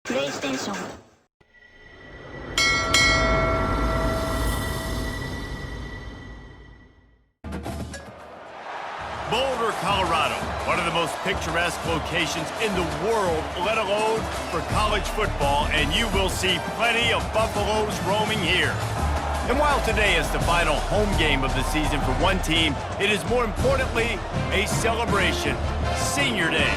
PlayStation. Boulder, Colorado, one of the most picturesque locations in the world, let alone for college football, and you will see plenty of Buffaloes roaming here. And while today is the final home game of the season for one team, it is more importantly a celebration, Senior Day,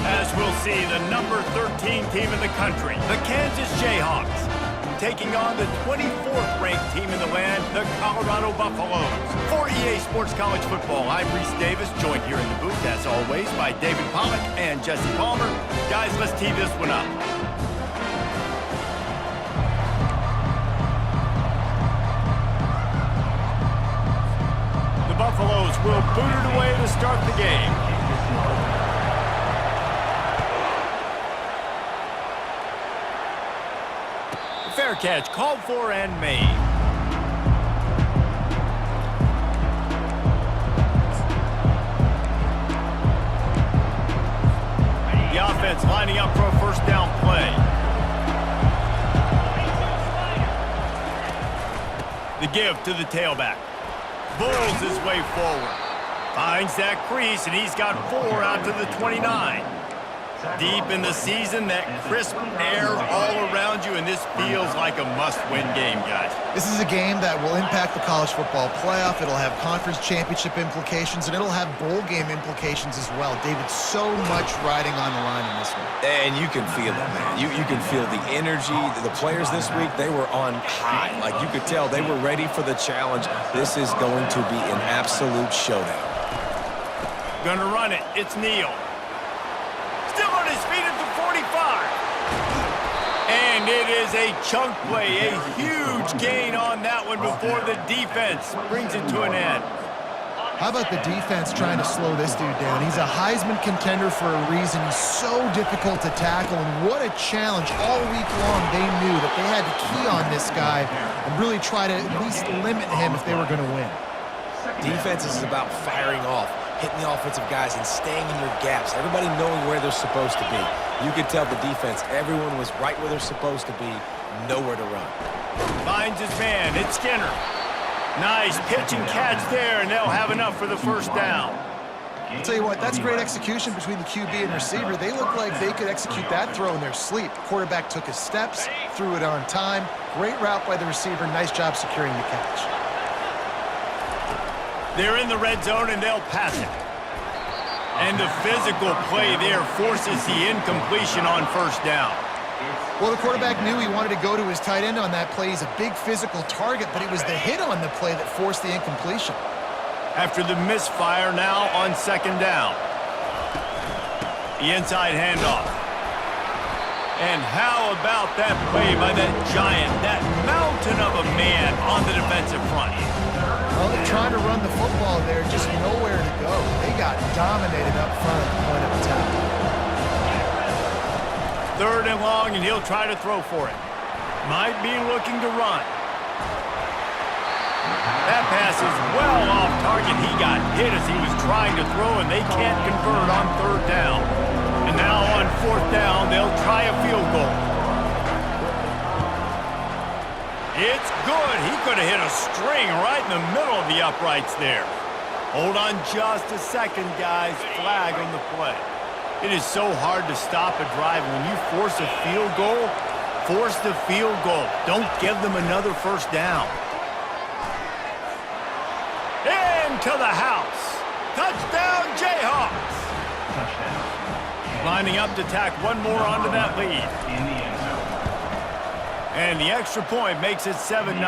as we'll see the number 13 team in the country, the Kansas Jayhawks, taking on the 24th ranked team in the land, the Colorado Buffaloes. For EA Sports College Football, I'm Reese Davis, joined here in the booth, as always, by David Pollack and Jesse Palmer. Guys, let's tee this one up. The Buffaloes will boot it away to start the game. Fair catch, called for and made. The offense lining up for a first down play. The give to the tailback. Bulls his way forward. Finds that crease, and he's got 4 out to the 29. Deep in the season, that crisp air all around you, and this feels like a must-win game, guys. This is a game that will impact the college football playoff. It'll have conference championship implications, and it'll have bowl game implications as well. David, so much riding on the line in this one. And you can feel it, man. You can feel the energy. The players this week, they were on high. Like, you could tell they were ready for the challenge. This is going to be an absolute showdown. Gonna run it. It's Neal. Still on his feet at the 45. And it is a chunk play, a huge gain on that one before the defense brings it to an end. How about the defense trying to slow this dude down? He's a Heisman contender for a reason. He's so difficult to tackle, and what a challenge. All week long, they knew that they had to key on this guy and really try to at least limit him if they were going to win. Defense is about firing off, hitting the offensive guys and staying in your gaps, everybody knowing where they're supposed to be. You could tell the defense, everyone was right where they're supposed to be, nowhere to run. Finds his man, it's Skinner. Nice pitch and catch there, and they'll have enough for the first down. I'll tell you what, that's great execution between the QB and receiver. They look like they could execute that throw in their sleep. Quarterback took his steps, threw it on time. Great route by the receiver, nice job securing the catch. They're in the red zone, and they'll pass it. And the physical play there forces the incompletion on first down. Well, the quarterback knew he wanted to go to his tight end on that play. He's a big physical target, but it was the hit on the play that forced the incompletion. After the misfire, now on second down. The inside handoff. And how about that play by that giant, that mountain of a man on the defensive front? Well, they're trying to run the football there, just nowhere to go. They got dominated up front at the point of attack. Third and long, and he'll try to throw for it. Might be looking to run. That pass is well off target. He got hit as he was trying to throw, and they can't convert on third down. And now on fourth down, they'll try a field goal. It's good. He could have hit a string right in the middle of the uprights there. Hold on just a second, guys. Flag on the play. It is so hard to stop a drive. When you force a field goal, force the field goal. Don't give them another first down. Into the house. Touchdown, Jayhawks. Lining up to tack one more onto that lead. And the extra point makes it 7-0.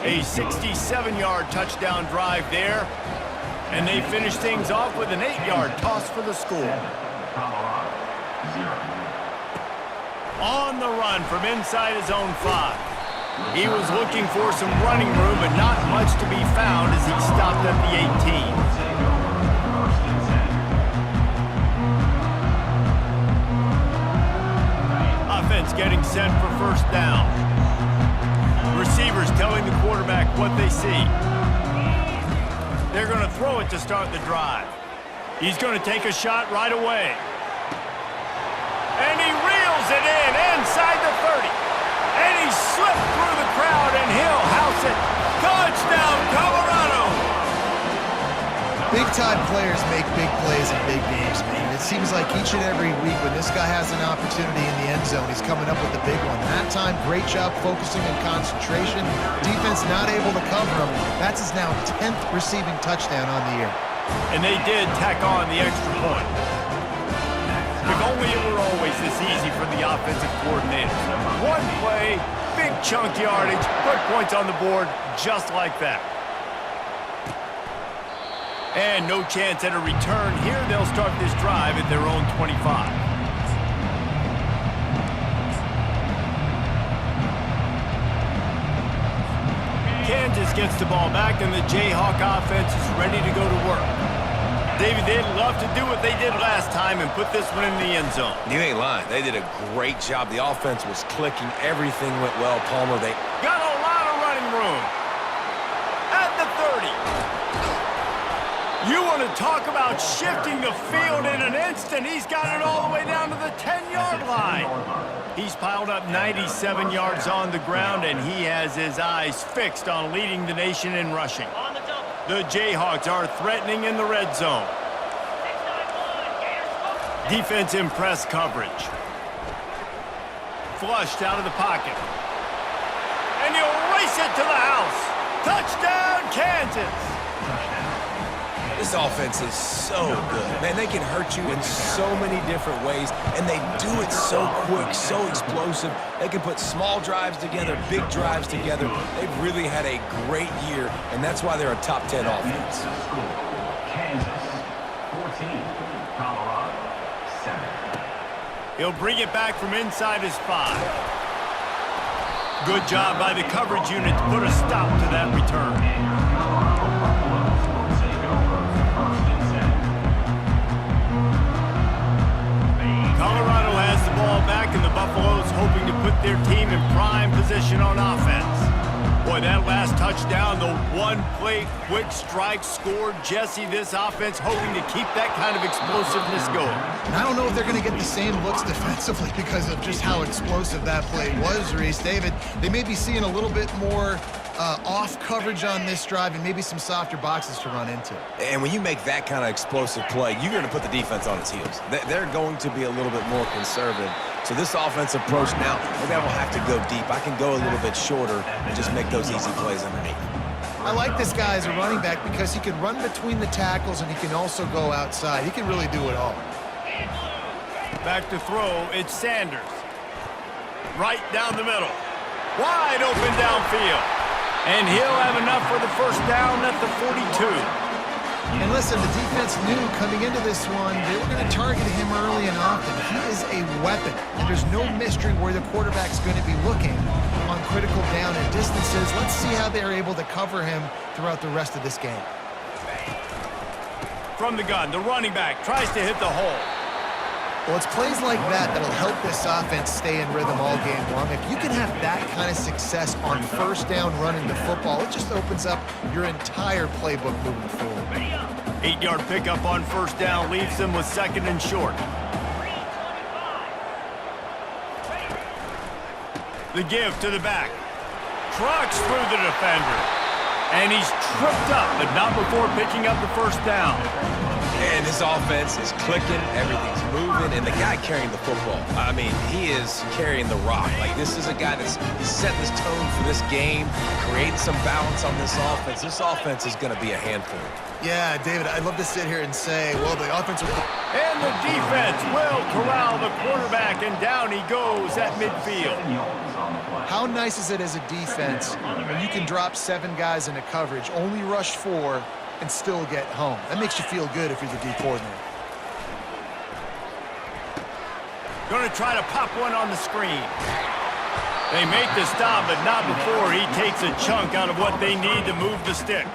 A 67-yard touchdown drive there. And they finish things off with an 8-yard toss for the score. On the run from inside his own 5. He was looking for some running room, but not much to be found as he stopped at the 18. Offense getting set for first down. Receivers telling the quarterback what they see. They're going to throw it to start the drive. He's going to take a shot right away. And he reels it in. Big-time players make big plays in big games, man. It seems like each and every week when this guy has an opportunity in the end zone, he's coming up with the big one. That time, great job focusing and concentration. Defense not able to cover him. That's his now 10th receiving touchdown on the year. And they did tack on the extra point. If only it were always this easy for the offensive coordinator. One play, big chunk yardage, put points on the board just like that. And no chance at a return here. They'll start this drive at their own 25. Kansas gets the ball back, and the Jayhawk offense is ready to go to work. David, they'd love to do what they did last time and put this one in the end zone. You ain't lying. They did a great job. The offense was clicking. Everything went well. Palmer, they got a lot of running room. At the 30. You want to talk about shifting the field in an instant. He's got it all the way down to the 10-yard line. He's piled up 97 yards on the ground, and he has his eyes fixed on leading the nation in rushing. The Jayhawks are threatening in the red zone. Defense in press coverage. Flushed out of the pocket. And he'll race it to the house. Touchdown, Kansas. This offense is so good. Man, they can hurt you in so many different ways, and they do it so quick, so explosive. They can put small drives together, big drives together. They've really had a great year, and that's why they're a top 10 offense. Kansas, 14. Colorado, 7. He'll bring it back from inside his 5. Good job by the coverage unit to put a stop to that return. Colorado has the ball back, and the Buffaloes hoping to put their team in prime position on offense. Boy, that last touchdown, the one-play quick strike scored. Jesse, this offense hoping to keep that kind of explosiveness going. And I don't know if they're going to get the same looks defensively because of just how explosive that play was, Reese. David, they may be seeing a little bit more off coverage on this drive and maybe some softer boxes to run into. And when you make that kind of explosive play, you're going to put the defense on its heels. They're going to be a little bit more conservative. So this offensive approach now, maybe I won't have to go deep. I can go a little bit shorter and just make those easy plays underneath. I like this guy as a running back because he can run between the tackles and he can also go outside. He can really do it all. Back to throw, it's Sanders. Right down the middle. Wide open downfield. And he'll have enough for the first down at the 42. And listen, the defense knew coming into this one, they were going to target him early and often. He is a weapon, and there's no mystery where the quarterback's going to be looking on critical down and distances. Let's see how they're able to cover him throughout the rest of this game. From the gun, the running back tries to hit the hole. Well, it's plays like that that'll help this offense stay in rhythm all game long. If you can have that kind of success on first down running the football, it just opens up your entire playbook moving forward. 8-yard pickup on first down leaves them with 2nd and short. The give to the back. Trucks through the defender. And he's tripped up, but not before picking up the first down. And his offense is clicking, everything's moving, and the guy carrying the football, I mean, he is carrying the rock. Like, this is a guy that's setting this tone for this game, creating some balance on this offense. This offense is going to be a handful. Yeah, David, I'd love to sit here and say, well, the offense will... And the defense will corral the quarterback, and down he goes at midfield. How nice is it as a defense when you can drop 7 guys into coverage, only rush 4, and still get home? That makes you feel good if you're the D coordinator. Going to try to pop one on the screen. They make the stop, but not before he takes a chunk out of what they need to move the sticks.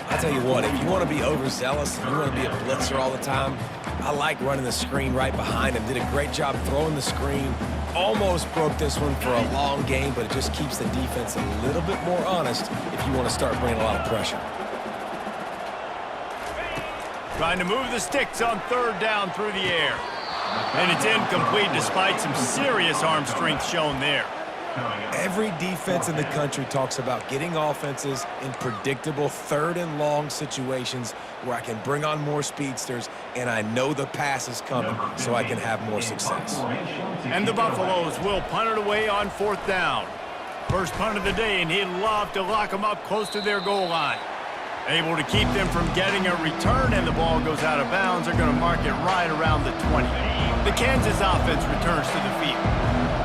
I tell you what, if you want to be overzealous and you want to be a blitzer all the time, I like running the screen right behind him. Did a great job throwing the screen. Almost broke this one for a long game, but it just keeps the defense a little bit more honest if you want to start bringing a lot of pressure. Trying to move the sticks on 3rd down through the air. And it's incomplete despite some serious arm strength shown there. Every defense in the country talks about getting offenses in predictable third and long situations where I can bring on more speedsters and I know the pass is coming so I can have more success. And the Buffaloes will punt it away on 4th down. First punt of the day, and he'd love to lock them up close to their goal line. Able to keep them from getting a return, and the ball goes out of bounds. They're going to mark it right around the 20. The Kansas offense returns to the field.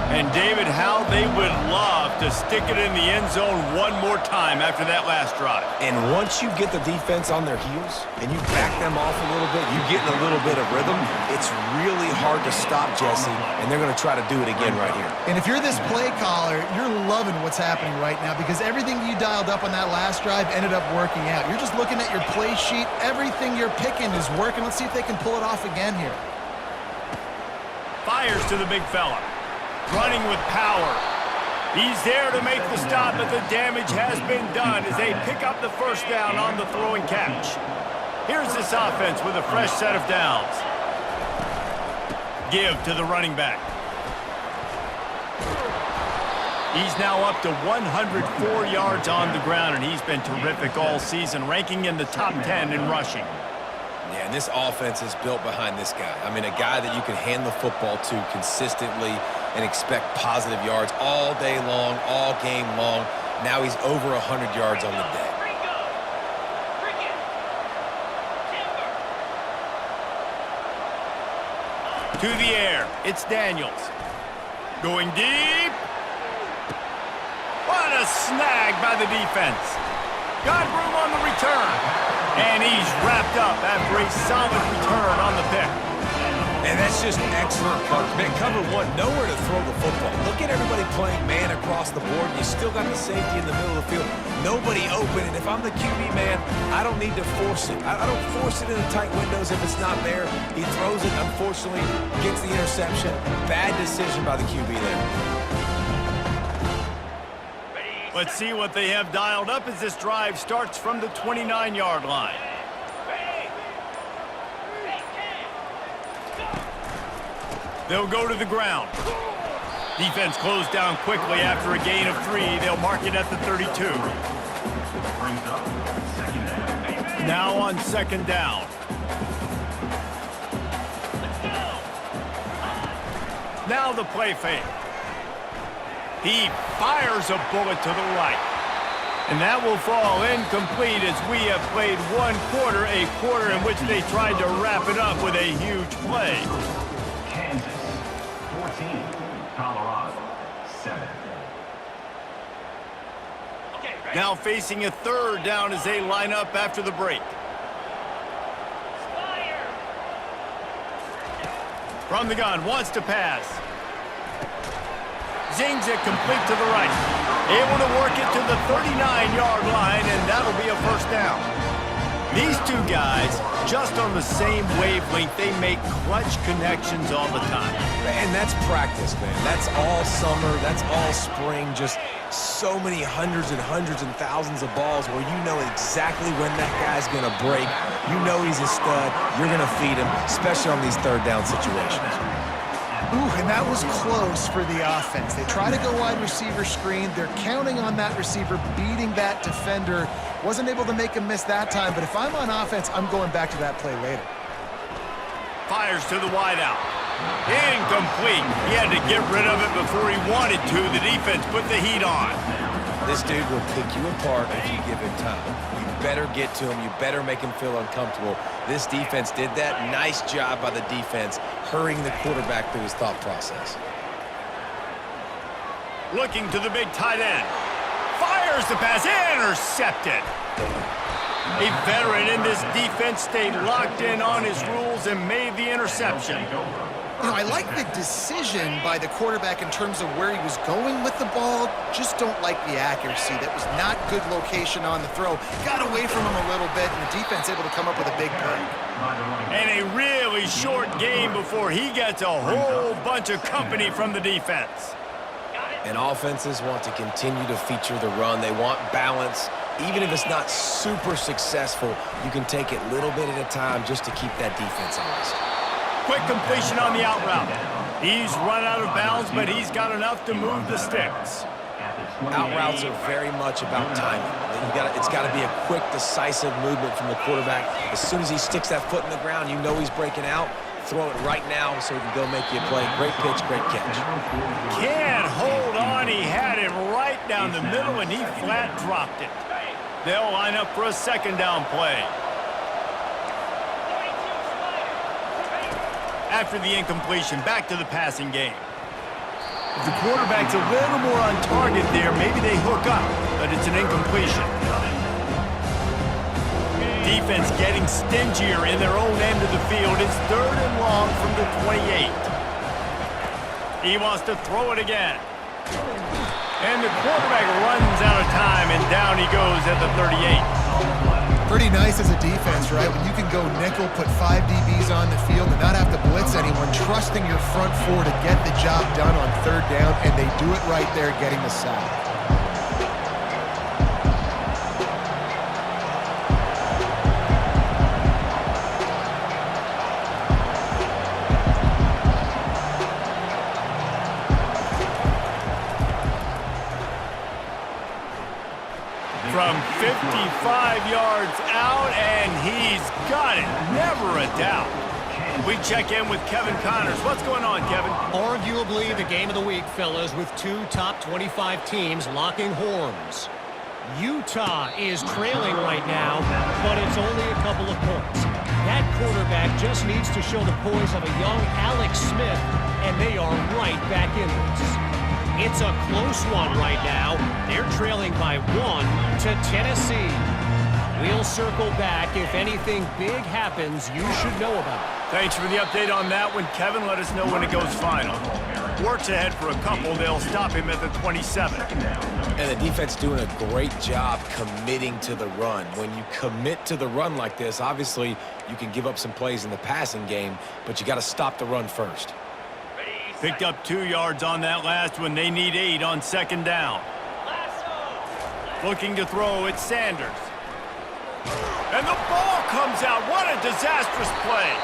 And David, how they would love to stick it in the end zone one more time after that last drive. And once you get the defense on their heels and you back them off a little bit, you get in a little bit of rhythm, it's really hard to stop, Jesse, and they're going to try to do it again right here. And if you're this play caller, you're loving what's happening right now because everything you dialed up on that last drive ended up working out. You're just looking at your play sheet. Everything you're picking is working. Let's see if they can pull it off again here. Fires to the big fella. Running with power. He's there to make the stop, but the damage has been done as they pick up the first down on the throwing catch. Here's this offense with a fresh set of downs. Give to the running back. He's now up to 104 yards on the ground, and he's been terrific all season, ranking in the top 10 in rushing. Yeah, and this offense is built behind this guy. I mean, a guy that you can hand the football to consistently and expect positive yards all day long, all game long. Now he's over 100 yards on the day. To the air, it's Daniels. Going deep. What a snag by the defense. Got room on the return. And he's wrapped up after a solid return on the pick. And that's just excellent coverage. Man, cover one, nowhere to throw the football. Look at everybody playing man across the board. You still got the safety in the middle of the field. Nobody open. And if I'm the QB man, I don't need to force it. I don't force it in the tight windows if it's not there. He throws it, unfortunately, gets the interception. Bad decision by the QB there. Let's see what they have dialed up as this drive starts from the 29-yard line. They'll go to the ground. Defense closed down quickly after a gain of 3. They'll mark it at the 32. Now on 2nd down. Now the play fake. He fires a bullet to the right. And that will fall incomplete as we have played one quarter, a quarter in which they tried to wrap it up with a huge play. Kansas, 14. Colorado, 7. Now facing a 3rd down as they line up after the break. From the gun, wants to pass. Zings it complete to the right. Able to work it to the 39-yard line, and that'll be a first down. These two guys, just on the same wavelength, they make clutch connections all the time. And that's practice, man. That's all summer. That's all spring. Just so many hundreds and thousands of balls where you know exactly when that guy's going to break. You know he's a stud. You're going to feed him, especially on these 3rd down situations. Ooh, and that was close for the offense. They try to go wide receiver screen. They're counting on that receiver beating that defender. Wasn't able to make him miss that time, but if I'm on offense, I'm going back to that play later. Fires to the wideout. Incomplete. He had to get rid of it before he wanted to. The defense put the heat on. This dude will pick you apart if you give him time. You better get to him. You better make him feel uncomfortable. This defense did that. Nice job by the defense, hurrying the quarterback through his thought process. Looking to the big tight end. Fires the pass. Intercepted. A veteran in this defense stayed locked in on his rules and made the interception. You know, I like the decision by the quarterback in terms of where he was going with the ball. Just don't like the accuracy. That was not good location on the throw. Got away from him a little bit, and the defense able to come up with a big play. And a really short game before he gets a whole bunch of company from the defense. And offenses want to continue to feature the run. They want balance. Even if it's not super successful, you can take it little bit at a time just to keep that defense honest. Quick completion on the out route. He's run out of bounds, but he's got enough to move the sticks. Out routes are very much about timing. It's got to be a quick, decisive movement from the quarterback. As soon as he sticks that foot in the ground, you know he's breaking out. Throw it right now so he can go make you a play. Great pitch, great catch. Can't hold on. He had it right down the middle, and he flat dropped it. They'll line up for a second down play. After the incompletion, back to the passing game. If the quarterback's a little more on target there, maybe they hook up, but it's an incompletion. Defense getting stingier in their own end of the field. It's 3rd and long from the 28. He wants to throw it again. And the quarterback runs out of time, and down he goes at the 38. Pretty nice as a defense, right? When you can go nickel, put 5 DBs on the field and not have to blitz anyone, trusting your front four to get the job done on 3rd down, and they do it right there, getting the sack. From 55 yards out, and he's got it. Never a doubt. We check in with Kevin Connors. What's going on, Kevin? Arguably the game of the week, fellas, with 2 top 25 teams locking horns. Utah is trailing right now, but it's only a couple of points. That quarterback just needs to show the poise of a young Alex Smith, and they are right back in this. It's a close one right now. They're trailing by 1 to Tennessee. We'll circle back. If anything big happens, you should know about it. Thanks for the update on that one, Kevin. Let us know when it goes final. Works ahead for a couple. They'll stop him at the 27. And the defense doing a great job committing to the run. When you commit to the run like this, obviously you can give up some plays in the passing game, but you got to stop the run first. Picked up 2 yards on that last one. They need 8 on 2nd down. Looking to throw, it's Sanders. And the ball comes out. What a disastrous play.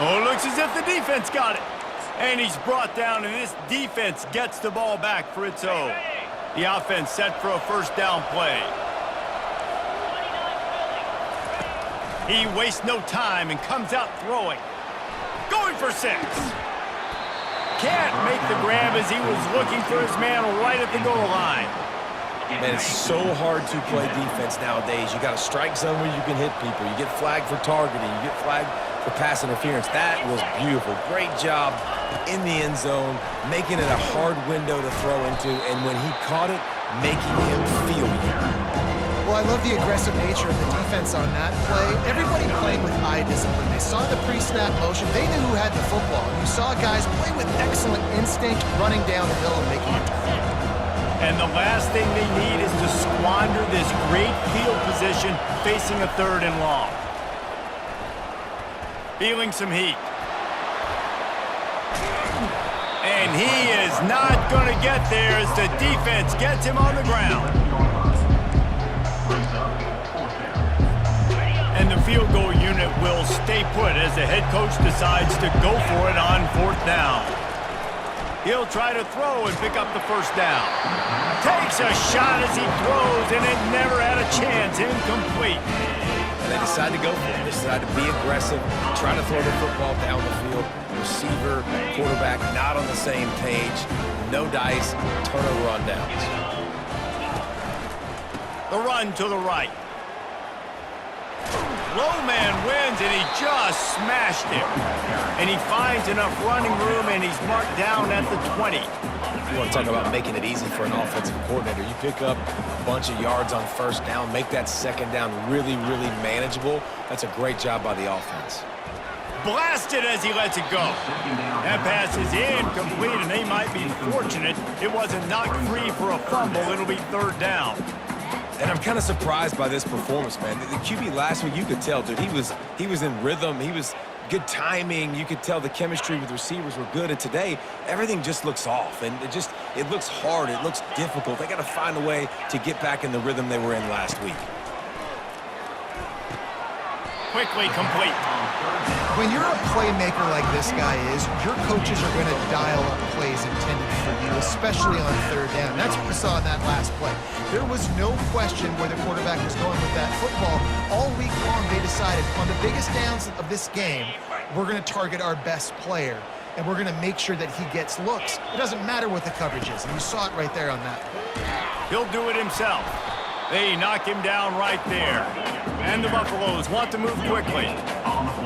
Oh, it looks as if the defense got it. And he's brought down, and this defense gets the ball back for its own. The offense set for a 1st down play. He wastes no time and comes out throwing. Going for 6. Can't make the grab as he was looking for his man right at the goal line. Man, it's so hard to play defense nowadays. You got a strike zone where you can hit people. You get flagged for targeting. You get flagged for pass interference. That was beautiful. Great job in the end zone, making it a hard window to throw into, and when he caught it, making him feel you. Well, I love the aggressive nature of the defense on that play. Everybody playing with eye discipline. They saw the pre-snap motion. They knew who had the football. And you saw guys play with excellent instinct, running down the hill and making it tough. And the last thing they need is to squander this great field position facing a 3rd and long. Feeling some heat. And he is not going to get there as the defense gets him on the ground. And the field goal unit will stay put as the head coach decides to go for it on 4th down. He'll try to throw and pick up the 1st down. Takes a shot as he throws, and it never had a chance. Incomplete. And they decide to go for it. They decide to be aggressive, try to throw the football down the field. Receiver, quarterback, not on the same page. No dice, turnover on downs. The run to the right. Low man wins, and he just smashed him. And he finds enough running room, and he's marked down at the 20. You want to talk about making it easy for an offensive coordinator. You pick up a bunch of yards on 1st down, make that 2nd down really, really manageable. That's a great job by the offense. Blasted as he lets it go. That pass is incomplete, and they might be fortunate it wasn't knocked free for a fumble. It'll be 3rd down. And I'm kind of surprised by this performance, man. The QB last week, you could tell, dude, he was in rhythm. He was good timing. You could tell the chemistry with the receivers were good. And today, everything just looks off. And it looks hard. It looks difficult. They got to find a way to get back in the rhythm they were in last week. Quickly complete. When you're a playmaker like this guy is, your coaches are going to dial up plays intended for you, especially on third down. That's what we saw in that last play. There was no question where the quarterback was going with that football. All week long, they decided on the biggest downs of this game, we're going to target our best player, and we're going to make sure that he gets looks. It doesn't matter what the coverage is, and you saw it right there on that play. He'll do it himself. They knock him down right there. And the Buffaloes want to move quickly.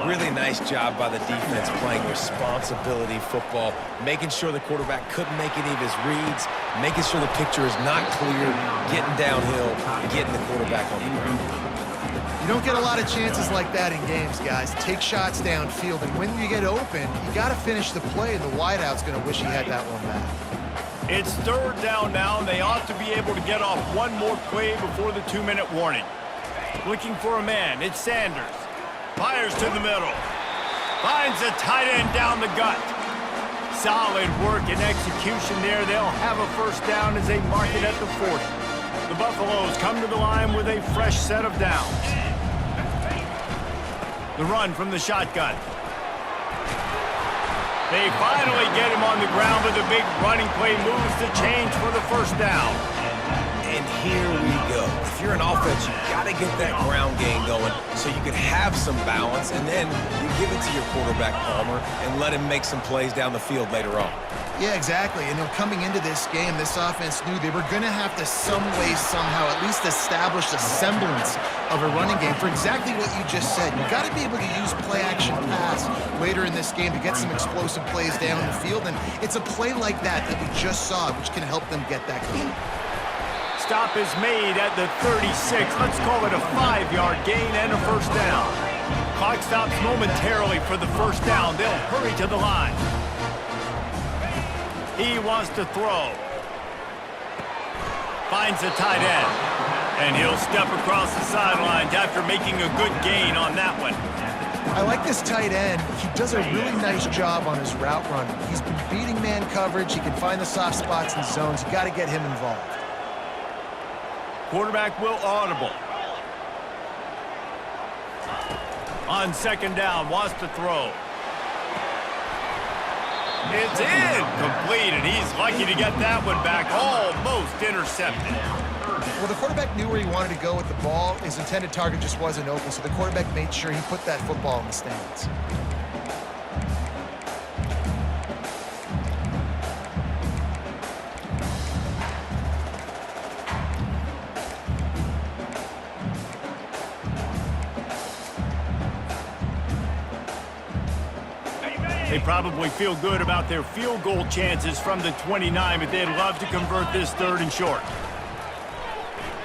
Really nice job by the defense playing responsibility football, making sure the quarterback couldn't make any of his reads, making sure the picture is not clear, getting downhill, getting the quarterback on the ground. You don't get a lot of chances like that in games, guys. Take shots downfield, and when you get open, you got to finish the play, and the wideout's going to wish he had that one back. It's third down now, and they ought to be able to get off one more play before the 2-minute warning. Looking for a man, it's Sanders. Fires to the middle. Finds a tight end down the gut. Solid work and execution there. They'll have a first down as they mark it at the 40. The Buffaloes come to the line with a fresh set of downs. The run from the shotgun. They finally get him on the ground, but the big running play moves the change for the first down. And here we go. If you're an offense, you got to get that ground game going so you can have some balance, and then you give it to your quarterback, Palmer, and let him make some plays down the field later on. Yeah, exactly. And coming into this game, this offense knew they were going to have to some way, somehow, at least establish a semblance of a running game for exactly what you just said. You got to be able to use play-action pass later in this game to get some explosive plays down the field, and it's a play like that that we just saw, which can help them get that game. Stop is made at the 36. Let's call it a 5-yard gain and a first down. Clock stops momentarily for the first down. They'll hurry to the line. He wants to throw. Finds a tight end. And he'll step across the sidelines after making a good gain on that one. I like this tight end. He does a really nice job on his route running. He's been beating man coverage. He can find the soft spots and zones. You got to get him involved. Quarterback will audible. On second down, wants to throw. It's in. Complete, and he's lucky to get that one back. Almost intercepted. Well, the quarterback knew where he wanted to go with the ball. His intended target just wasn't open, so the quarterback made sure he put that football in the stands. They probably feel good about their field goal chances from the 29, but they'd love to convert this third and short.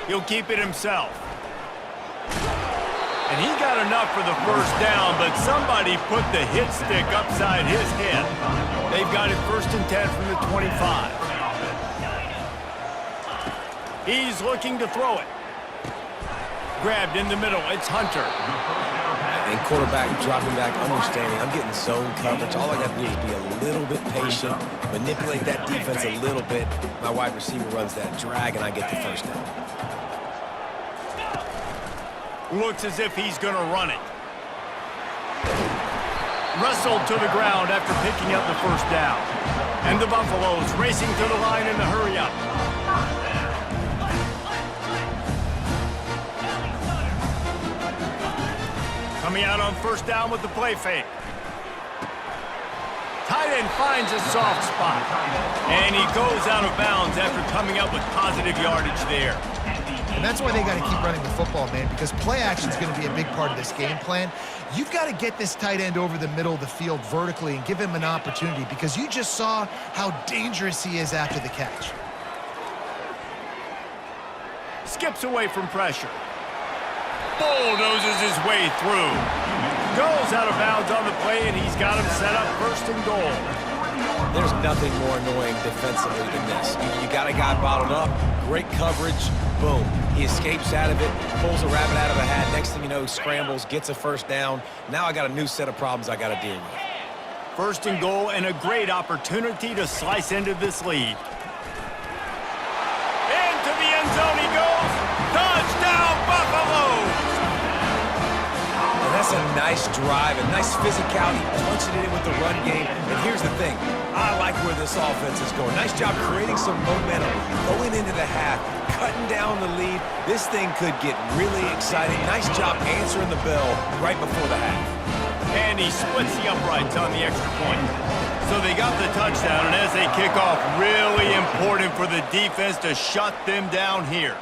He'll keep it himself. And he got enough for the first down, but somebody put the hit stick upside his head. They've got it 1st and 10 from the 25. He's looking to throw it. Grabbed in the middle, it's Hunter. And quarterback dropping back, understanding I'm getting zone coverage. All I got to do is be a little bit patient, manipulate that defense a little bit. My wide receiver runs that drag, and I get the first down. Looks as if he's going to run it. Wrestled to the ground after picking up the first down. And the Buffaloes racing to the line in the hurry-up. Coming out on first down with the play fake. Tight end finds a soft spot. And he goes out of bounds after coming up with positive yardage there. And that's why they got to keep running the football, man, because play action is going to be a big part of this game plan. You've got to get this tight end over the middle of the field vertically and give him an opportunity, because you just saw how dangerous he is after the catch. Skips away from pressure. Bulldozes his way through. Goes out of bounds on the play, and he's got him set up 1st and goal. There's nothing more annoying defensively than this. You got a guy bottled up, great coverage, boom. He escapes out of it, pulls a rabbit out of a hat. Next thing you know, scrambles, gets a first down. Now I got a new set of problems I got to deal with. 1st and goal, and a great opportunity to slice into this lead. Into the end zone he goes. Touchdown, Buffalo! And that's a nice drive, a nice physicality, punching it in with the run game. And here's the thing. I like where this offense is going. Nice job creating some momentum, going into the half, cutting down the lead. This thing could get really exciting. Nice job answering the bell right before the half. And he splits the uprights on the extra point. So they got the touchdown, and as they kick off, really important for the defense to shut them down here.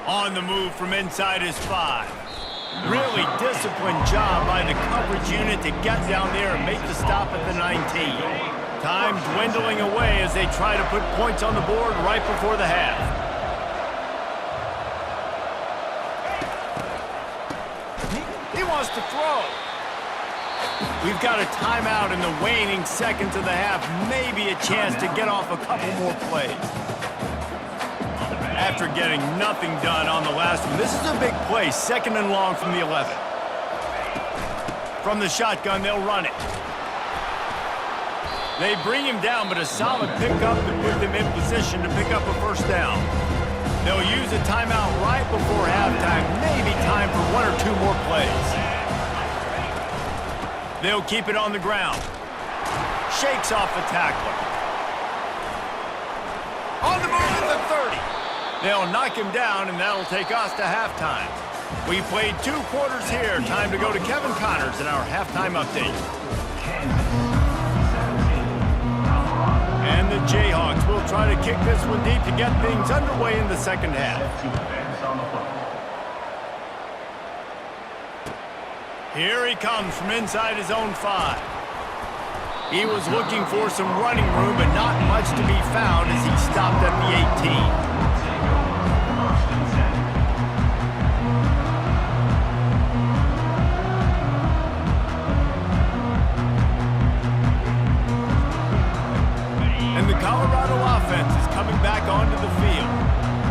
On the move from inside his 5. Really disciplined job by the coverage unit to get down there and make the stop at the 19. Time dwindling away as they try to put points on the board right before the half. He wants to throw. We've got a timeout in the waning seconds of the half. Maybe a chance to get off a couple more plays. After getting nothing done on the last one, this is a big play, 2nd and long from the 11. From the shotgun, they'll run it. They bring him down, but a solid pickup to put them in position to pick up a first down. They'll use a timeout right before halftime, maybe time for 1 or 2 more plays. They'll keep it on the ground. Shakes off the tackler. On the move to the 30. They'll knock him down, and that'll take us to halftime. We played 2 quarters here. Time to go to Kevin Connors in our halftime update. And the Jayhawks will try to kick this one deep to get things underway in the second half. Here he comes from inside his own 5. He was looking for some running room, but not much to be found as he stopped at the 18. And the Colorado offense is coming back onto the field.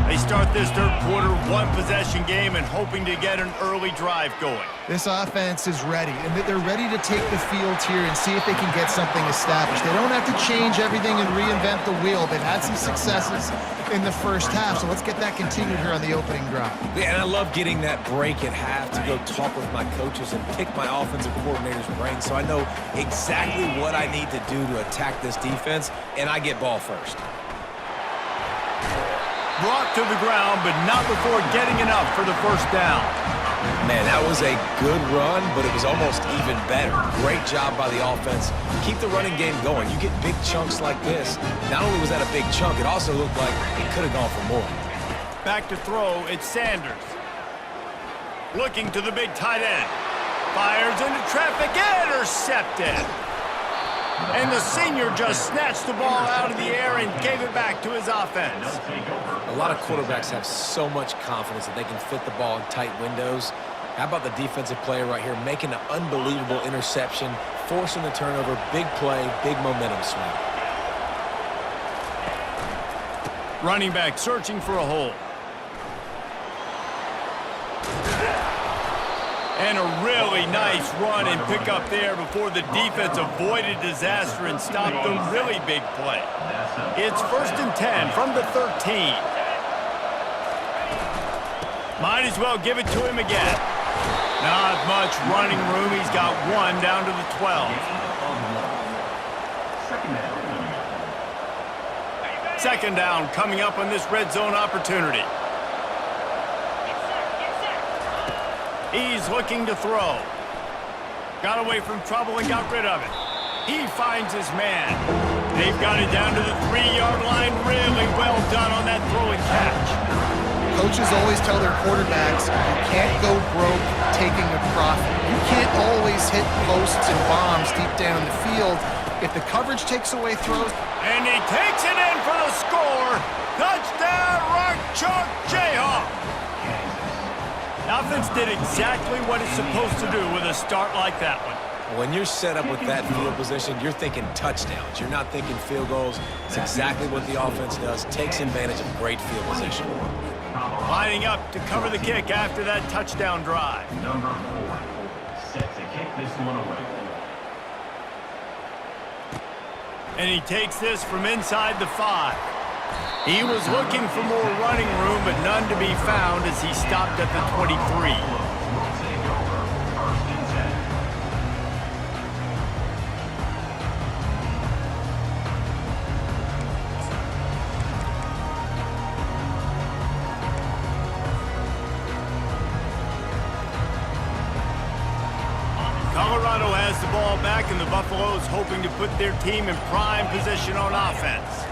They start this third quarter 1-possession game and hoping to get an early drive going. This offense is ready, and they're ready to take the field here and see if they can get something established. They don't have to change everything and reinvent the wheel. They've had some successes in the first half, so let's get that continued here on the opening drive. Yeah, and I love getting that break at half to go talk with my coaches and pick my offensive coordinator's brain so I know exactly what I need to do to attack this defense, and I get ball first. Brought to the ground, but not before getting enough for the first down. Man, that was a good run, but it was almost even better. Great job by the offense. Keep the running game going. You get big chunks like this. Not only was that a big chunk, it also looked like it could have gone for more. Back to throw, it's Sanders. Looking to the big tight end. Fires into traffic, intercepted. And the senior just snatched the ball out of the air and gave it back to his offense. A lot of quarterbacks have so much confidence that they can fit the ball in tight windows. How about the defensive player right here making an unbelievable interception, forcing the turnover, big play, big momentum swing. Running back searching for a hole. And a really nice run and pick up there before the defense avoided disaster and stopped a really big play. It's 1st and 10 from the 13. Might as well give it to him again. Not much running room. He's got 1 down to the 12. Second down coming up on this red zone opportunity. He's looking to throw. Got away from trouble and got rid of it. He finds his man. They've got it down to the 3-yard line. Really well done on that throw and catch. Coaches always tell their quarterbacks, you can't go broke taking a profit. You can't always hit posts and bombs deep down the field. If the coverage takes away throws. And he takes it in for the score. Touchdown, Rock Chalk Jayhawk. Offense did exactly what it's supposed to do with a start like that one. When you're set up with that field position, you're thinking touchdowns. You're not thinking field goals. It's exactly what the offense does. Takes advantage of great field position. Lining up to cover the kick after that touchdown drive. Number 4, set to kick this one away. And he takes this from inside the 5. He was looking for more running room, but none to be found as he stopped at the 23. back, and the Buffaloes hoping to put their team in prime position on offense.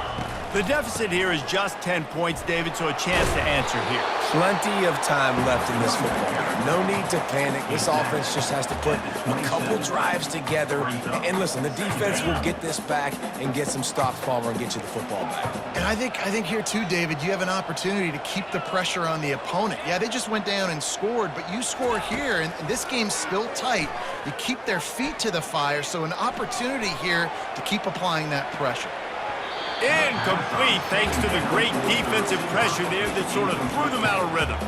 The deficit here is just 10 points, David, so a chance to answer here. Plenty of time left in this football game. No need to panic. This offense just has to put a couple drives together. And listen, the defense will get this back and get some stops, Palmer, and get you the football back. And I think here too, David, you have an opportunity to keep the pressure on the opponent. Yeah, they just went down and scored, but you score here, and this game's still tight. You keep their feet to the fire, so an opportunity here to keep applying that pressure. Incomplete, thanks to the great defensive pressure there that sort of threw them out of rhythm.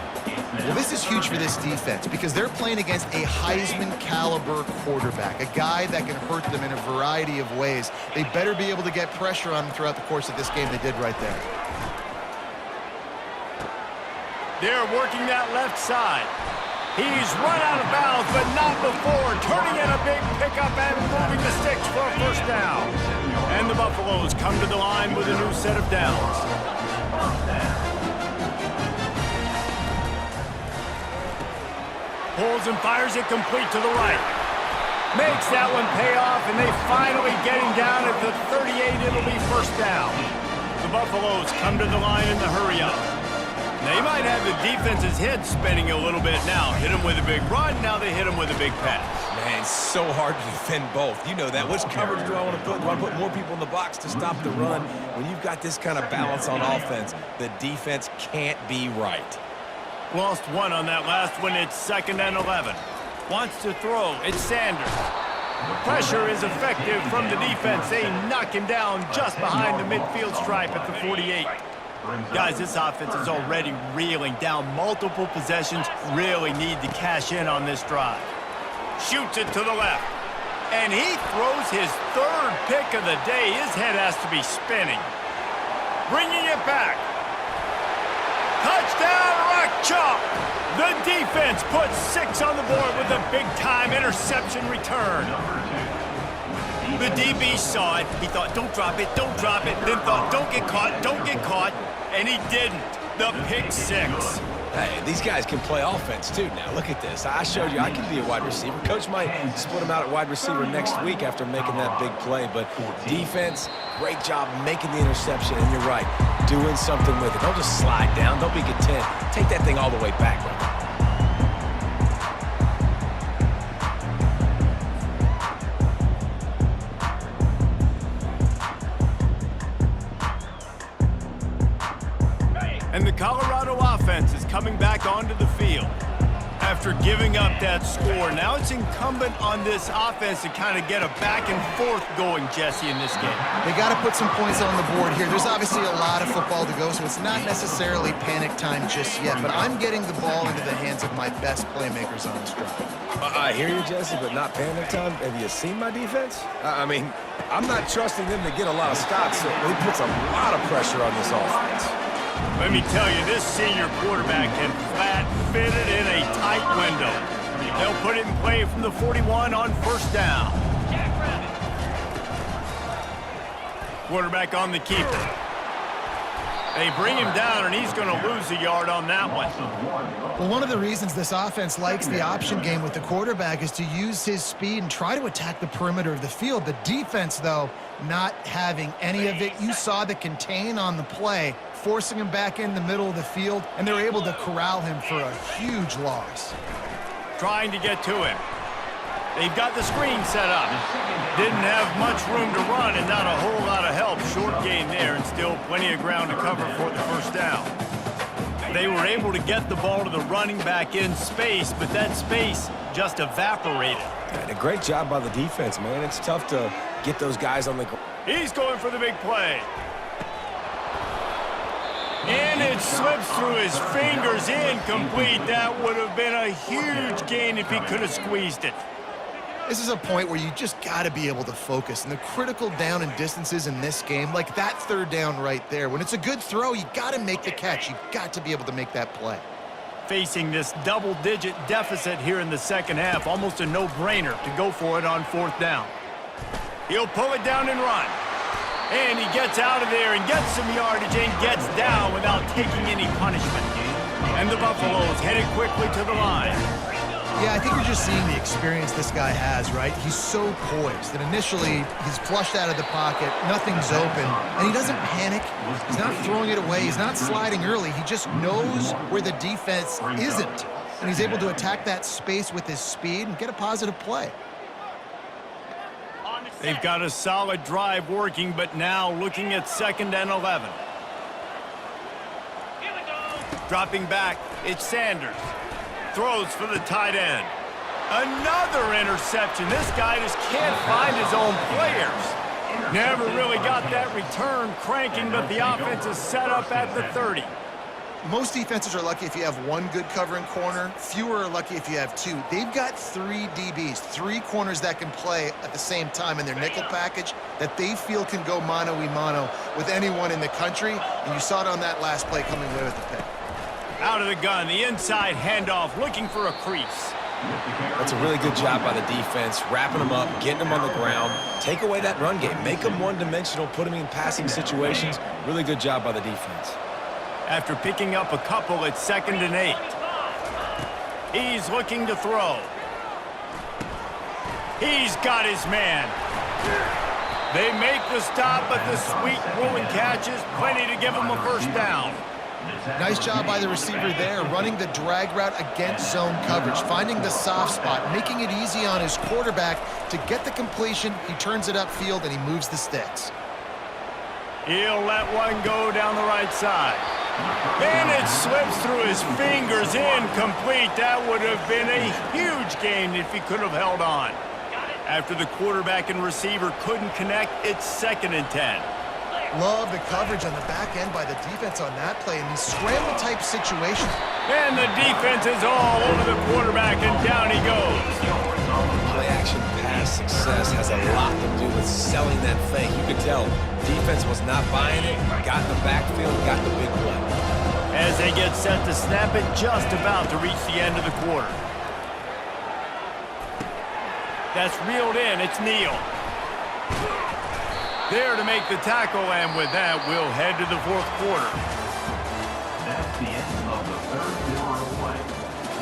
Well, this is huge for this defense because they're playing against a Heisman-caliber quarterback, a guy that can hurt them in a variety of ways. They better be able to get pressure on them throughout the course of this game. They did right there. They're working that left side. He's run out of bounds, but not before turning in a big pickup and moving the sticks for a first down. And the Buffaloes come to the line with a new set of downs. Pulls and fires it complete to the right. Makes that one pay off, and they finally get him down at the 38. It'll be first down. The Buffaloes come to the line in the hurry-up. They might have the defense's head spinning a little bit now. Hit him with a big run, now they hit him with a big pass. Man, it's so hard to defend both. You know that. Which coverage do I want to put? Do I put more people in the box to stop the run? When you've got this kind of balance on offense, the defense can't be right. Lost one on that last one. It's 2nd and 11. Wants to throw. It's Sanders. Pressure is effective from the defense. They knock him down just behind the midfield stripe at the 48. Guys, this offense is already reeling down multiple possessions. Really need to cash in on this drive. Shoots it to the left. And he throws his 3rd pick of the day. His head has to be spinning. Bringing it back. Touchdown, Rock Chalk! The defense puts 6 on the board with a big-time interception return. The DB saw it. He thought, don't drop it, don't drop it. Then thought, don't get caught, don't get caught. And he didn't. The pick 6. Hey, these guys can play offense, too, now. Look at this. I showed you I can be a wide receiver. Coach might split him out at wide receiver next week after making that big play. But defense, great job making the interception. And you're right, doing something with it. Don't just slide down. Don't be content. Take that thing all the way back, brother. And the Colorado offense is coming back onto the field. After giving up that score, now it's incumbent on this offense to kind of get a back and forth going, Jesse, in this game. They got to put some points on the board here. There's obviously a lot of football to go, so it's not necessarily panic time just yet, but I'm getting the ball into the hands of my best playmakers on this drive. I hear you, Jesse, but not panic time. Have you seen my defense? I mean, I'm not trusting them to get a lot of stops, so it puts a lot of pressure on this offense. Let me tell you, this senior quarterback can flat fit it in a tight window. They'll put it in play from the 41 on first down. Quarterback on the keeper. They bring him down, and he's going to lose a yard on that one. Well, one of the reasons this offense likes the option game with the quarterback is to use his speed and try to attack the perimeter of the field. The defense, though, not having any of it. You saw the contain on the play, forcing him back in the middle of the field, and they're able to corral him for a huge loss. Trying to get to him. They've got the screen set up. Didn't have much room to run and not a whole lot of help. Short gain there and still plenty of ground to cover for the first down. They were able to get the ball to the running back in space, but that space just evaporated. And a great job by the defense, man. It's tough to get those guys on the ground. He's going for the big play. And it slips through his fingers, incomplete. That would have been a huge gain if he could have squeezed it. This is a point where you just got to be able to focus. And the critical down and distances in this game, like that third down right there, when it's a good throw, you got to make the catch. You got to be able to make that play. Facing this double-digit deficit here in the second half, almost a no-brainer to go for it on fourth down. He'll pull it down and run. And he gets out of there and gets some yardage and gets down without taking any punishment. And the Buffaloes headed quickly to the line. Yeah, I think you're just seeing the experience this guy has, right? He's so poised that initially he's flushed out of the pocket, nothing's open, and he doesn't panic. He's not throwing it away. He's not sliding early. He just knows where the defense isn't, and he's able to attack that space with his speed and get a positive play. They've got a solid drive working, but now looking at 2nd and 11. Dropping back, it's Sanders. Throws for the tight end. Another interception. This guy just can't find his own players. Never really got that return cranking, but the offense is set up at the 30. Most defenses are lucky if you have one good covering corner. Fewer are lucky if you have two. They've got 3 DBs, 3 corners that can play at the same time in their nickel package that they feel can go mano-a-mano with anyone in the country. And you saw it on that last play coming away with the pick. Out of the gun, the inside handoff, looking for a crease. That's a really good job by the defense, wrapping them up, getting them on the ground. Take away that run game. Make them one-dimensional, put them in passing situations. Really good job by the defense. After picking up a couple, it's 2nd and 8. He's looking to throw. He's got his man. They make the stop, but the sweet rolling catch is plenty to give him a first down. Nice job by the receiver there, running the drag route against zone coverage, finding the soft spot, making it easy on his quarterback to get the completion. He turns it upfield, and he moves the sticks. He'll let one go down the right side. And it slips through his fingers, incomplete. That would have been a huge gain if he could have held on. After the quarterback and receiver couldn't connect, it's 2nd and 10. Love the coverage on the back end by the defense on that play in these scramble-type situations. And the defense is all over the quarterback, and down he goes. Play-action pass success has a lot to do with selling that fake. You could tell defense was not buying it, got in the backfield, got the big play. As they get set to snap it, just about to reach the end of the quarter. That's reeled in, it's Neal. There to make the tackle, and with that, we'll head to the 4th quarter. That's the end of the 3rd quarter of play.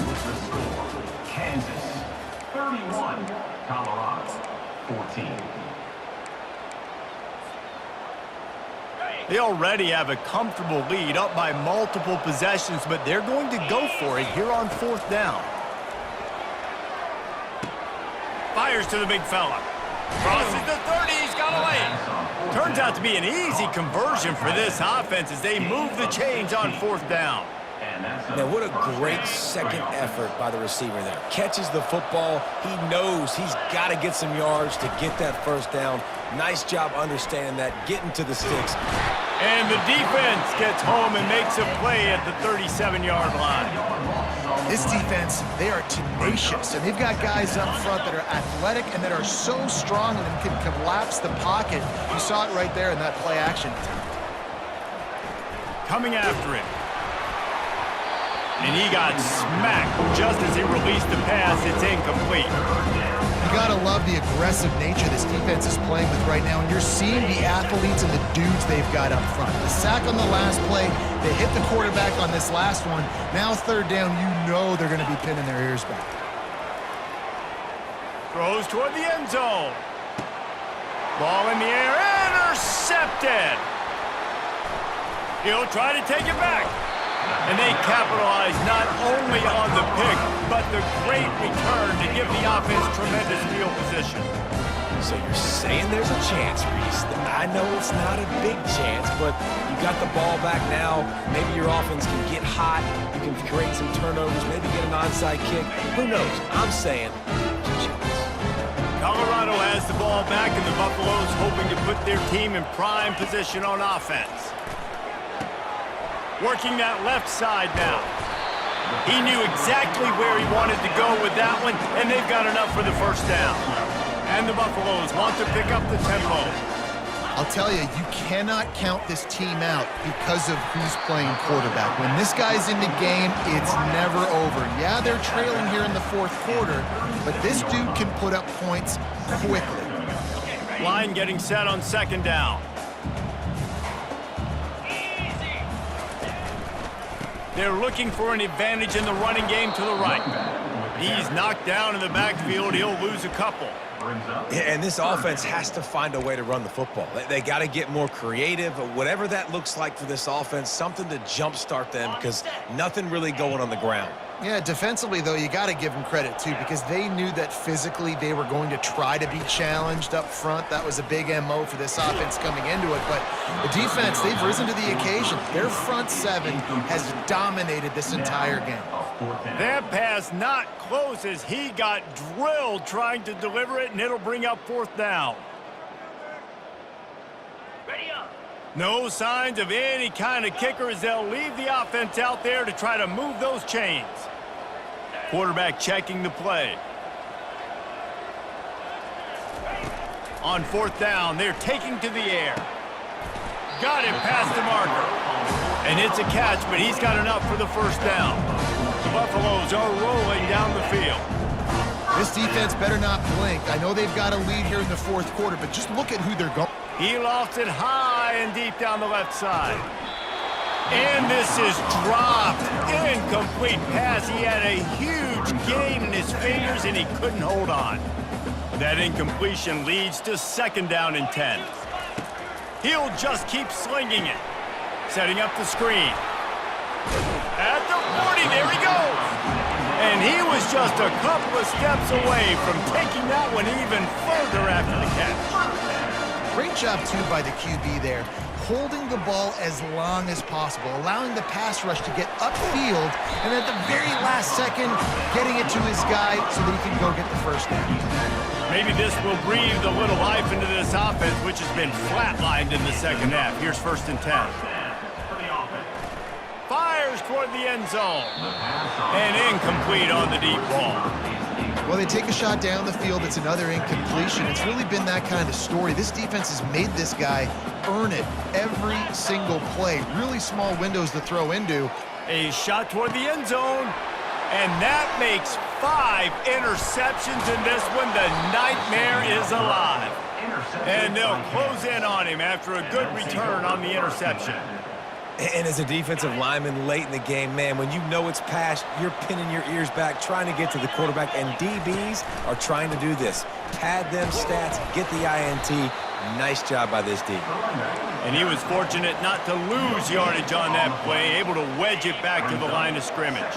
With the score, Kansas 31, Colorado 14. They already have a comfortable lead, up by multiple possessions, but they're going to go for it here on 4th down. Fires to the big fella. Crosses the 30, he's got a lane. Turns out to be an easy conversion for this offense as they move the chains on 4th down. Man, what a great second effort by the receiver there. Catches the football. He knows he's got to get some yards to get that first down. Nice job understanding that, getting to the sticks. And the defense gets home and makes a play at the 37-yard line. This defense, they are tenacious, and they've got guys up front that are athletic and that are so strong and can collapse the pocket. You saw it right there in that play action attempt. Coming after him. And he got smacked just as he released the pass. It's incomplete. You gotta love the aggressive nature this defense is playing with right now, and you're seeing the athletes and the dudes they've got up front. The sack on the last play, they hit the quarterback on this last one. Now 3rd down, you know they're gonna be pinning their ears back. Throws toward the end zone. Ball in the air, intercepted. He'll try to take it back. And they capitalize not only on the pick, but the great return to give the offense tremendous field position. So you're saying there's a chance, Reese. I know it's not a big chance, but you got the ball back now. Maybe your offense can get hot. You can create some turnovers, maybe get an onside kick. Who knows? I'm saying there's a chance. Colorado has the ball back, and the Buffaloes hoping to put their team in prime position on offense. Working that left side now. He knew exactly where he wanted to go with that one, and they've got enough for the first down. And the Buffaloes want to pick up the tempo. I'll tell you, you cannot count this team out because of who's playing quarterback. When this guy's in the game, it's never over. Yeah, they're trailing here in the 4th quarter, but this dude can put up points quickly. Line getting set on 2nd down. They're looking for an advantage in the running game to the right. He's knocked down in the backfield. He'll lose a couple. And this offense has to find a way to run the football. They got to get more creative, whatever that looks like for this offense, something to jumpstart them because nothing really going on the ground. Yeah, defensively, though, you got to give them credit, too, because they knew that physically they were going to try to be challenged up front. That was a big MO for this offense coming into it. But the defense, they've risen to the occasion. Their front seven has dominated this entire game. That pass not close as he got drilled trying to deliver it, and it'll bring up fourth down. No signs of any kind of kicker as they'll leave the offense out there to try to move those chains. Quarterback checking the play. On fourth down, they're taking to the air. Got it past the marker. And it's a catch, but he's got enough for the first down. The Buffaloes are rolling down the field. This defense better not blink. I know they've got a lead here in the fourth quarter, but just look at who they're going. He lofts it high and deep down the left side. And this is dropped. Incomplete pass. He had a huge gain in his fingers, and he couldn't hold on. That incompletion leads to second down and 10. He'll just keep slinging it. Setting up the screen. At the 40, there he goes. And he was just a couple of steps away from taking that one even further after the catch. Great job, too, by the QB there, holding the ball as long as possible, allowing the pass rush to get upfield, and at the very last second, getting it to his guy so that he can go get the first down. Maybe this will breathe a little life into this offense, which has been flatlined in the second half. Here's first and 10. Fires toward the end zone. And incomplete on the deep ball. Well, they take a shot down the field. It's another incompletion. It's really been that kind of story. This defense has made this guy earn it every single play. Really small windows to throw into. A shot toward the end zone. And that makes 5 interceptions in this one. The nightmare is alive. And they'll close in on him after a good return on the interception. And as a defensive lineman late in the game, man, when you know it's passed, you're pinning your ears back, trying to get to the quarterback, and DBs are trying to do this. Pad them stats, get the INT. Nice job by this D. And he was fortunate not to lose yardage on that play, able to wedge it back to the line of scrimmage.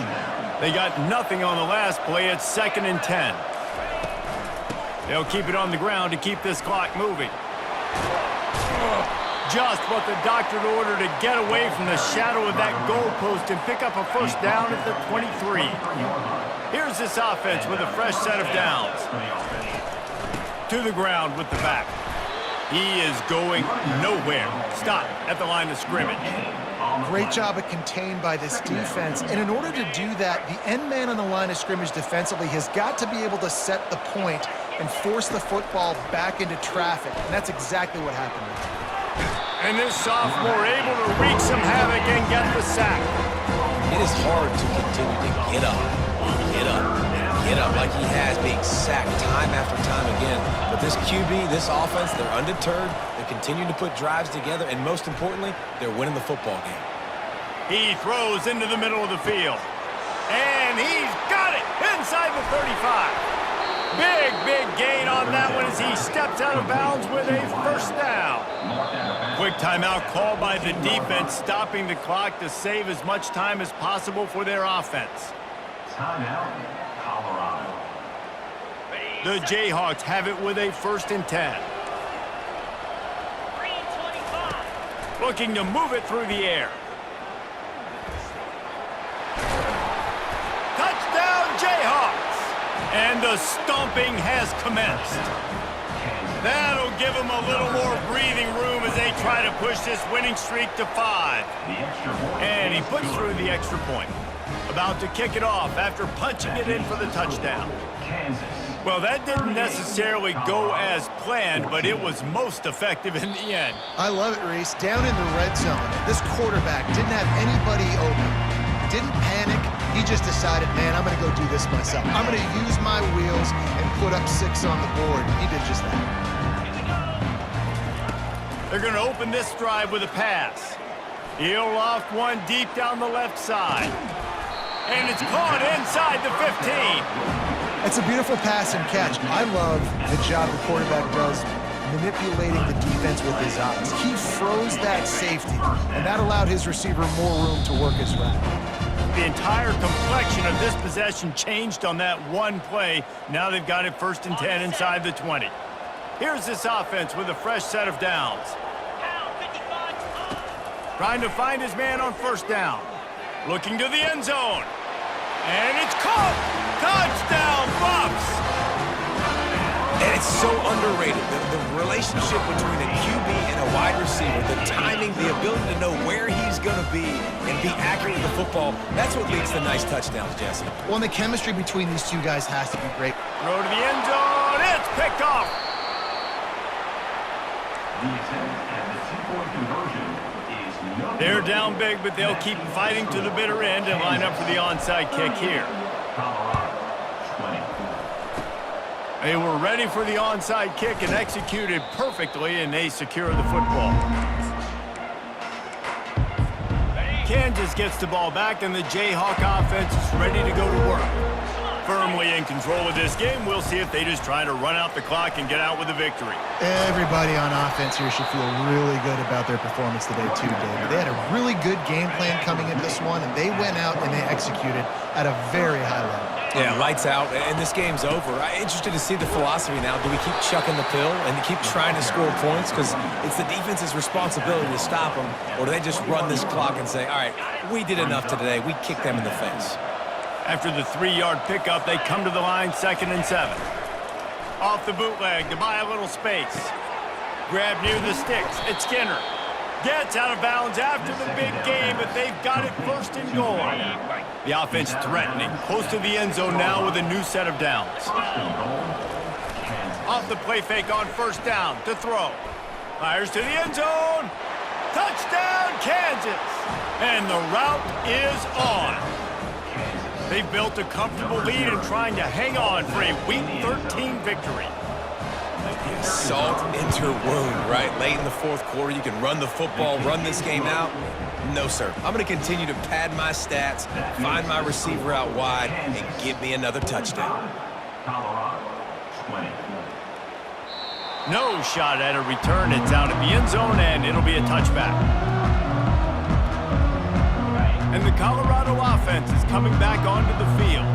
They got nothing on the last play. It's second and 10. They'll keep it on the ground to keep this clock moving. Just what the doctor ordered to get away from the shadow of that goalpost and pick up a first down at the 23. Here's this offense with a fresh set of downs. To the ground with the back. He is going nowhere. Stop at the line of scrimmage. Great job of contained by this defense. And in order to do that, the end man on the line of scrimmage defensively has got to be able to set the point and force the football back into traffic. And that's exactly what happened. And this sophomore able to wreak some havoc and get the sack. It is hard to continue to get up like he has, being sacked time after time again. But this QB, this offense, they're undeterred. They continue to put drives together, and most importantly, they're winning the football game. He throws into the middle of the field. And he's got it inside the 35. Big gain on that one as he steps out of bounds with a first down. Quick timeout called by the defense, stopping the clock to save as much time as possible for their offense. Timeout, Colorado. The Jayhawks have it with a first and 10. Looking to move it through the air. Touchdown, Jayhawks! And the stomping has commenced. That'll give them a little more breathing room as they try to push this winning streak to 5. And he puts through the extra point. About to kick it off after punching it in for the touchdown. Well, that didn't necessarily go as planned, but it was most effective in the end. I love it, Reese. Down in the red zone, this quarterback didn't have anybody open. Didn't panic. He just decided, man, I'm going to go do this myself. I'm going to use my wheels and put up 6 on the board. He did just that. They're going to open this drive with a pass. He'll loft one deep down the left side. And it's caught inside the 15. It's a beautiful pass and catch. I love the job the quarterback does manipulating the defense with his eyes. He froze that safety, and that allowed his receiver more room to work his route. The entire complexion of this possession changed on that one play. Now they've got it 1st and 10 inside the 20. Here's this offense with a fresh set of downs. Trying to find his man on 1st down. Looking to the end zone. And it's caught! Touchdown, Buffs! And it's so underrated, the relationship between a QB and a wide receiver, the timing, the ability to know where he's going to be and be accurate with the football, that's what leads to nice touchdowns, Jesse. Well, and the chemistry between these two guys has to be great. Throw to the end zone. It's picked off. The attempt at the two-point conversion is no. They're down big, but they'll keep fighting to the bitter end and line up for the onside kick here. Colorado, 20. They were ready for the onside kick and executed perfectly, and they secure the football. Kansas gets the ball back, and the Jayhawk offense is ready to go to work. Firmly in control of this game, we'll see if they just try to run out the clock and get out with a victory. Everybody on offense here should feel really good about their performance today too, David. They had a really good game plan coming into this one, and they went out and they executed at a very high level. Yeah, lights out, and this game's over. I'm interested to see the philosophy now. Do we keep chucking the pill and keep trying to score points? Because it's the defense's responsibility to stop them, or do they just run this clock and say, all right, we did enough today. We kicked them in the face. After the 3-yard pickup, they come to the line 2nd and 7. Off the bootleg to buy a little space. Grab near the sticks. It's Skinner. Gets out of bounds after the big game, but they've got it 1st and goal. The offense threatening. Close to the end zone now with a new set of downs. Off the play fake on 1st down to throw. Fires to the end zone. Touchdown, Kansas. And the route is on. They've built a comfortable lead and trying to hang on for a Week 13 victory. Salt into wound, right? Late in the 4th quarter, you can run the football, run this game out. No, sir. I'm going to continue to pad my stats, find my receiver out wide, and give me another touchdown. Colorado, 20. No shot at a return. It's out of the end zone, and it'll be a touchback. And the Colorado offense is coming back onto the field.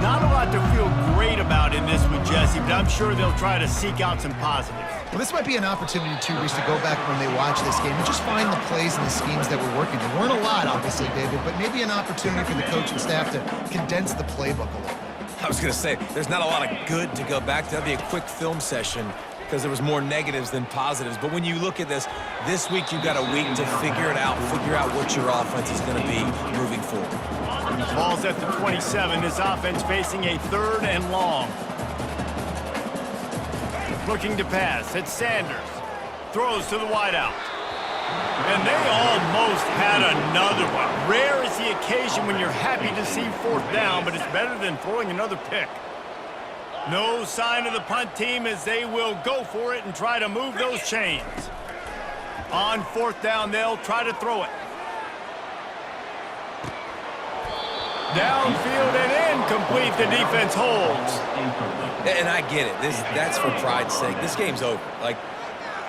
Not a lot to feel great about in this one, Jesse, but I'm sure they'll try to seek out some positives. Well, this might be an opportunity, too, Reese, to go back when they watch this game and just find the plays and the schemes that were working. There weren't a lot, obviously, David, but maybe an opportunity for the coaching staff to condense the playbook a little bit. I was going to say, there's not a lot of good to go back to. That'd be a quick film session because there was more negatives than positives. But when you look at this week you've got a week to figure it out, figure out what your offense is going to be moving forward. Ball's at the 27. This offense facing a 3rd and long. Looking to pass. It's Sanders. Throws to the wideout. And they almost had another one. Rare is the occasion when you're happy to see 4th down, but it's better than throwing another pick. No sign of the punt team as they will go for it and try to move those chains. On 4th down, they'll try to throw it. Downfield and incomplete. The defense holds. And I get it. That's for pride's sake. This game's over. Like,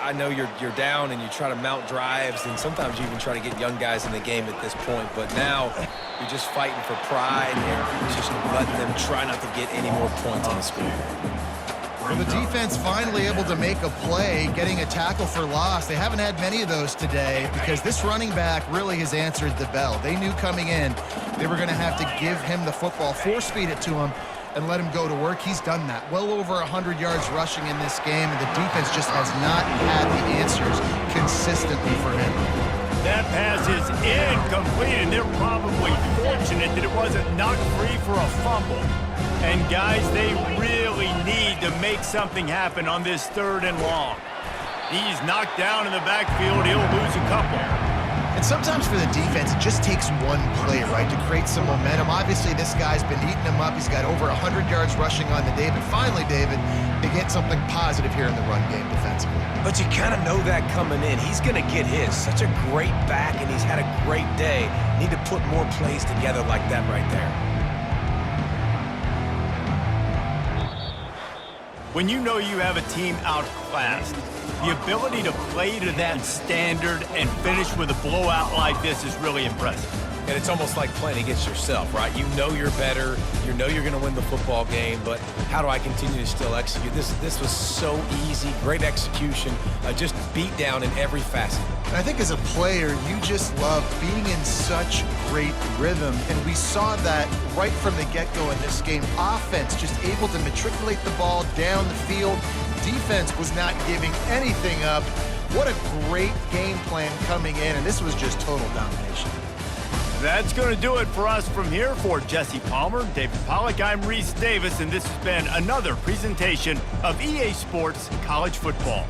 I know you're down and you try to mount drives, and sometimes you even try to get young guys in the game at this point. But now you're just fighting for pride and just letting them try not to get any more points on the score. Well, the defense finally able to make a play, getting a tackle for loss. They haven't had many of those today because this running back really has answered the bell. They knew coming in they were going to have to give him the football, force feed it to him, and let him go to work. He's done that. Well over 100 yards rushing in this game, and the defense just has not had the answers consistently for him. That pass is incomplete, and they're probably fortunate that it wasn't knocked free for a fumble. And guys, they really need to make something happen on this 3rd and long. He's knocked down in the backfield. He'll lose a couple. And sometimes for the defense, it just takes one play, right, to create some momentum. Obviously, this guy's been eating them up. He's got over 100 yards rushing on the day. But finally, David, they get something positive here in the run game defensively. But you kind of know that coming in. He's going to get his. Such a great back, and he's had a great day. Need to put more plays together like that right there. When you know you have a team outclassed, the ability to play to that standard and finish with a blowout like this is really impressive. And it's almost like playing against yourself, right? You know you're better. You know you're going to win the football game, but how do I continue to still execute? This was so easy, great execution, just beat down in every facet. And I think as a player, you just love being in such great rhythm, and we saw that right from the get-go in this game. Offense just able to matriculate the ball down the field. Defense was not giving anything up. What a great game plan coming in, and this was just total domination. That's going to do it for us from here. For Jesse Palmer, David Pollack, I'm Reese Davis, and this has been another presentation of EA Sports College Football.